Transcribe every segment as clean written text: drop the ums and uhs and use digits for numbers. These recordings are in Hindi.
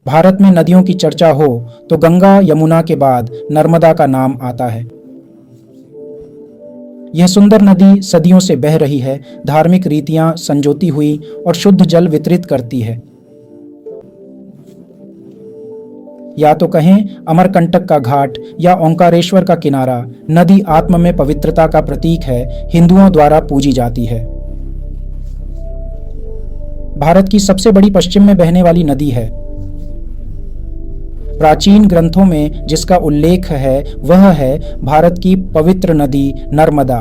भारत में नदियों की चर्चा हो तो गंगा यमुना के बाद नर्मदा का नाम आता है। यह सुंदर नदी सदियों से बह रही है, धार्मिक रीतियां संजोती हुई और शुद्ध जल वितरित करती है। या तो कहें अमरकंटक का घाट या ओंकारेश्वर का किनारा, नदी आत्म में पवित्रता का प्रतीक है, हिंदुओं द्वारा पूजी जाती है। भारत की सबसे बड़ी पश्चिम में बहने वाली नदी है। प्राचीन ग्रंथों में जिसका उल्लेख है वह है भारत की पवित्र नदी नर्मदा।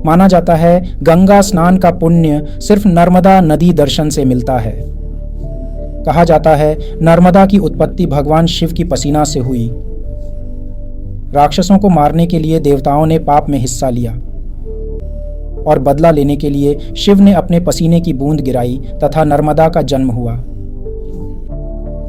माना जाता है गंगा स्नान का पुण्य सिर्फ नर्मदा नदी दर्शन से मिलता है। कहा जाता है नर्मदा की उत्पत्ति भगवान शिव की पसीना से हुई। राक्षसों को मारने के लिए देवताओं ने पाप में हिस्सा लिया और बदला लेने के लिए शिव ने अपने पसीने की बूंद गिराई तथा नर्मदा का जन्म हुआ।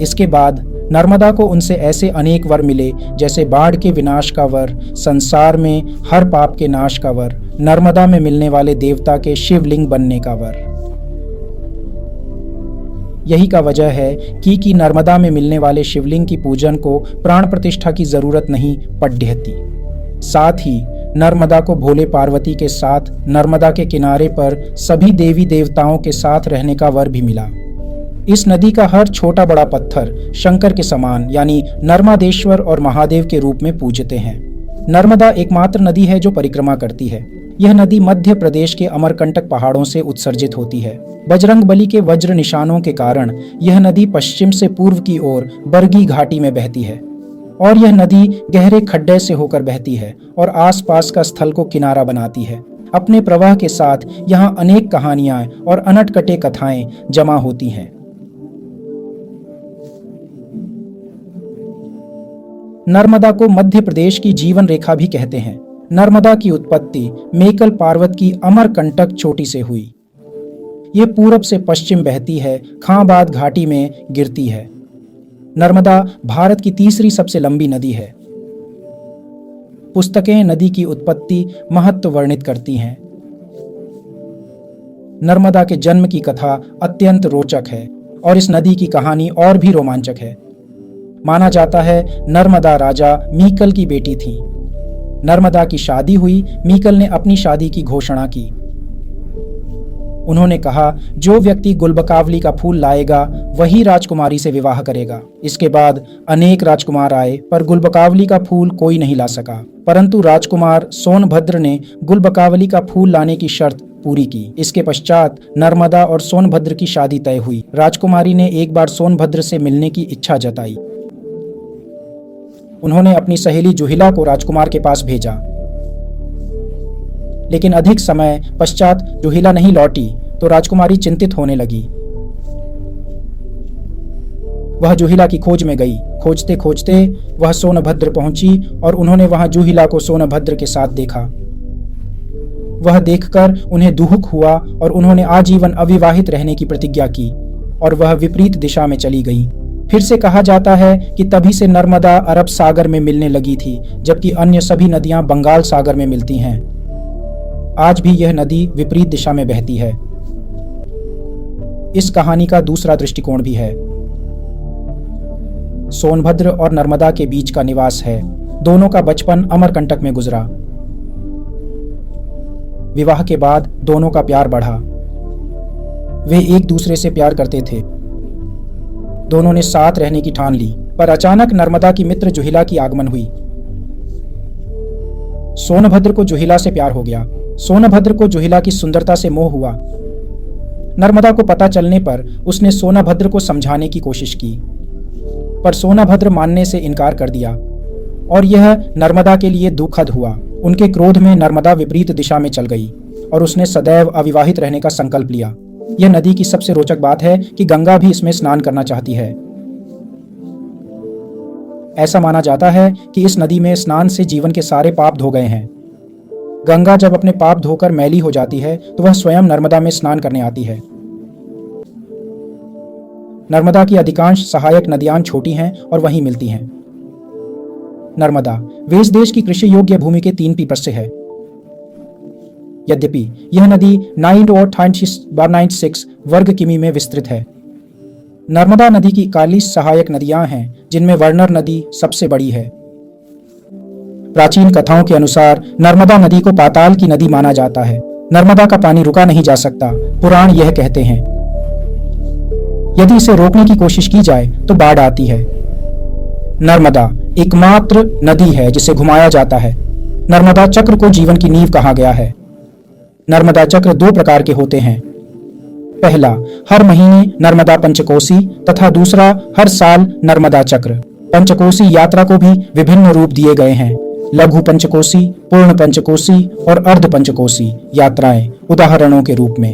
इसके बाद नर्मदा को उनसे ऐसे अनेक वर मिले, जैसे बाढ़ के विनाश का वर, संसार में हर पाप के नाश का वर, नर्मदा में मिलने वाले देवता के शिवलिंग बनने का वर। यही का वजह है कि नर्मदा में मिलने वाले शिवलिंग की पूजन को प्राण प्रतिष्ठा की जरूरत नहीं पड्यति। साथ ही नर्मदा को भोले पार्वती के साथ नर्मदा के किनारे पर सभी देवी देवताओं के साथ रहने का वर भी मिला। इस नदी का हर छोटा बड़ा पत्थर शंकर के समान यानी नर्मदेश्वर और महादेव के रूप में पूजते हैं। नर्मदा एकमात्र नदी है जो परिक्रमा करती है। यह नदी मध्य प्रदेश के अमरकंटक पहाड़ों से उत्सर्जित होती है। बजरंगबली के वज्र निशानों के कारण यह नदी पश्चिम से पूर्व की ओर बरगी घाटी में बहती है और यह नदी गहरे खड्डे से होकर बहती है और आसपास का स्थल को किनारा बनाती है। अपने प्रवाह के साथ यहाँ अनेक कहानियां और अनटकटे कथाएं जमा होती हैं। नर्मदा को मध्य प्रदेश की जीवन रेखा भी कहते हैं। नर्मदा की उत्पत्ति मेकल पर्वत की अमरकंटक चोटी से हुई। ये पूरब से पश्चिम बहती है, खांबाद घाटी में गिरती है। नर्मदा भारत की तीसरी सबसे लंबी नदी है। पुस्तकें नदी की उत्पत्ति महत्व वर्णित करती हैं। नर्मदा के जन्म की कथा अत्यंत रोचक है और इस नदी की कहानी और भी रोमांचक है। माना जाता है नर्मदा राजा मीकल की बेटी थी। नर्मदा की शादी हुई, मीकल ने अपनी शादी की घोषणा की। उन्होंने कहा जो व्यक्ति गुलबकावली का फूल लाएगा वही राजकुमारी से विवाह करेगा। इसके बाद अनेक राजकुमार आए पर गुलबकावली का फूल कोई नहीं ला सका, परंतु राजकुमार सोनभद्र ने गुलबकावली का फूल लाने की शर्त पूरी की। इसके पश्चात नर्मदा और सोनभद्र की शादी तय हुई। राजकुमारी ने एक बार सोनभद्र से मिलने की इच्छा जताई। उन्होंने अपनी सहेली जुहिला को राजकुमार के पास भेजा, लेकिन अधिक समय पश्चात जुहिला नहीं लौटी तो राजकुमारी चिंतित होने लगी। वह जुहिला की खोज में गई। खोजते खोजते वह सोनभद्र पहुंची और उन्होंने वहां जुहिला को सोनभद्र के साथ देखा। वह देखकर उन्हें दुख हुआ और उन्होंने आजीवन अविवाहित रहने की प्रतिज्ञा की और वह विपरीत दिशा में चली गई। फिर से कहा जाता है कि तभी से नर्मदा अरब सागर में मिलने लगी थी, जबकि अन्य सभी नदियां बंगाल सागर में मिलती हैं। आज भी यह नदी विपरीत दिशा में बहती है। इस कहानी का दूसरा दृष्टिकोण भी है। सोनभद्र और नर्मदा के बीच का निवास है। दोनों का बचपन अमरकंटक में गुजरा। विवाह के बाद दोनों का प्यार बढ़ा। वे एक दूसरे से प्यार करते थे। दोनों ने साथ रहने की ठान ली, पर अचानक नर्मदा की मित्र जुहिला की आगमन हुई। सोनभद्र को जुहिला से प्यार हो गया। सोनभद्र को जुहिला की सुंदरता से मोह हुआ। नर्मदा को पता चलने पर उसने सोनभद्र को समझाने की कोशिश की, पर सोनभद्र मानने से इनकार कर दिया और यह नर्मदा के लिए दुखद हुआ। उनके क्रोध में नर्मदा विपरीत दिशा में चल गई और उसने सदैव अविवाहित रहने का संकल्प लिया। यह नदी की सबसे रोचक बात है कि गंगा भी इसमें स्नान करना चाहती है। ऐसा माना जाता है कि इस नदी में स्नान से जीवन के सारे पाप धो गए हैं। गंगा जब अपने पाप धोकर मैली हो जाती है तो वह स्वयं नर्मदा में स्नान करने आती है। नर्मदा की अधिकांश सहायक नदियां छोटी हैं और वहीं मिलती हैं। नर्मदा वेश देश की कृषि योग्य भूमि के 3 पीपर से है। यद्यपि यह नदी 9.96 वर्ग किमी में विस्तृत है। नर्मदा नदी की 41 सहायक नदियां हैं, जिनमें वर्णर नदी सबसे बड़ी है। प्राचीन कथाओं के अनुसार नर्मदा नदी को पाताल की नदी माना जाता है। नर्मदा का पानी रुका नहीं जा सकता, पुराण यह कहते हैं। यदि इसे रोकने की कोशिश की जाए तो बाढ़ आती है। नर्मदा एकमात्र नदी है जिसे घुमाया जाता है। नर्मदा चक्र को जीवन की नींव कहा गया है। नर्मदा चक्र 2 प्रकार के होते हैं। पहला, हर महीने नर्मदा पंचकोसी तथा दूसरा, हर साल नर्मदा चक्र। पंचकोसी यात्रा को भी विभिन्न रूप दिए गए हैं। लघु पंचकोसी, पूर्ण पंचकोसी और अर्ध पंचकोसी यात्राएं उदाहरणों के रूप में।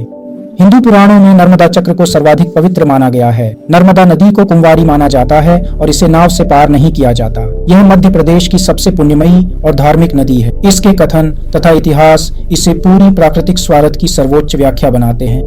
हिंदू पुराणों में नर्मदा चक्र को सर्वाधिक पवित्र माना गया है। नर्मदा नदी को कुंवारी माना जाता है और इसे नाव से पार नहीं किया जाता। यह मध्य प्रदेश की सबसे पुण्यमयी और धार्मिक नदी है। इसके कथन तथा इतिहास इसे पूरी प्राकृतिक स्वार्थ की सर्वोच्च व्याख्या बनाते हैं।